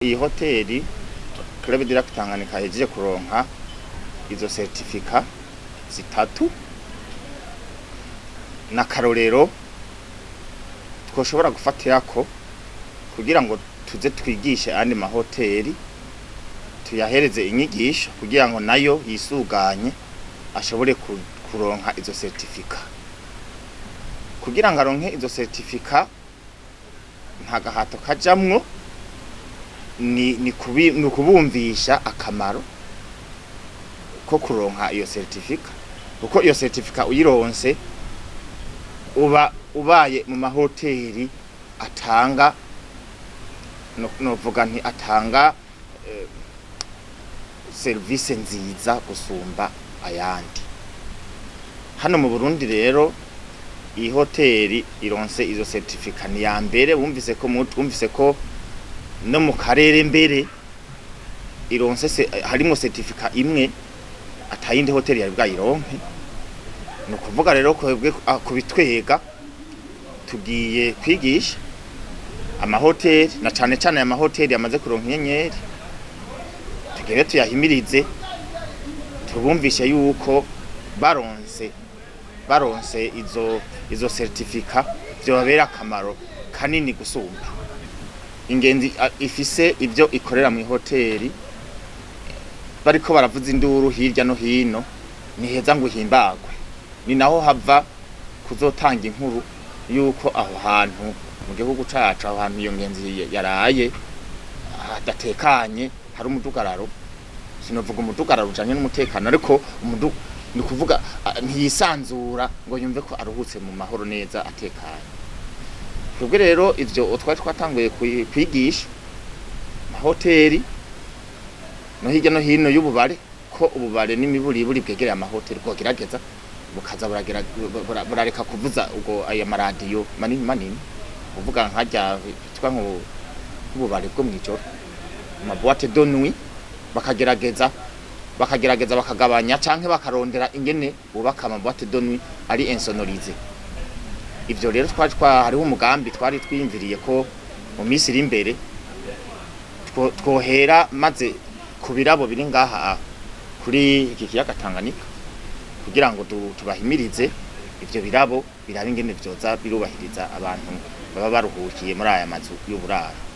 iyi hoteli Club du Lac Tanganyika hejeje kuronka izo certificat zitatu na karorero twoshobora gufatirako kugira ngo tuze twigishe andi mahoteli tuyahereze inyigisho kugira ngo nayo yisuganye ashobore kuronka izo certificat kugira ngo aronke izo certificat nta gahato kajamwo ni kubumvisha akamaro ko kuronka iyo certificat kuko iyo certificat uyironse ubaye mu mahoteli atanga novuga nti atanga service nziza gusumba ayandi hano mu Burundi rero iyi hoteli ironse izo certificat ni ya mbere wumvise ko no mu karere mbere ironse harimo certificat imwe atayindi hoteli yari bwayironke no kuvuga rero kwebwe kubitwega tugiye kwigisha amahoteli na cane cane amahoteli yamaze kuronka inyenyeri tugere tuyahimirize tubumvishe yuko baronse izo certificat byobabera akamaro kanini gusumba ingenzi ifise ibyo ikorera mu hoteli bariko baravuza induru hirya no hino ni heza ngo himbagwe ni naho hava kuzotanga inkuru yuko aho hantu mu gihugu cacu aho hantu iyo ngenzi yaraye hadatekanye hari umudugararo sinovuga umudugararo ujanye n'umutekano ariko ni kuvuga ntiyisanzura ngo yumve ko aruhutse mu mahoro neza atekanye twebwe rero ivyo twari twatanguye kwigisha mahoteli no hirya no hino y'ububare ko ububare n'imiburiburi bwegereye amahoteli ko gerageza bukaza burareka kuvuza ubwo aya maradiyo manini uvuga nkajya bitwa nk'ububare bwo mwijoro ma boîte de nuit bakagerageza bakagabanya canke bakarondera ingene bubaka ama boîte de nuit ari insonorisé ivyo rero hariho umugambi twari twiyumviriye ko mu minsi iri imbere twohera maze ku birabo biri ngaha kuri iki kiyaga Tanganyika kugira ngo tubahimirize ivyo birabo biraba ingene vyoza birubahiriza abantu baba baruhukiye muri aya mazu y'uburaro.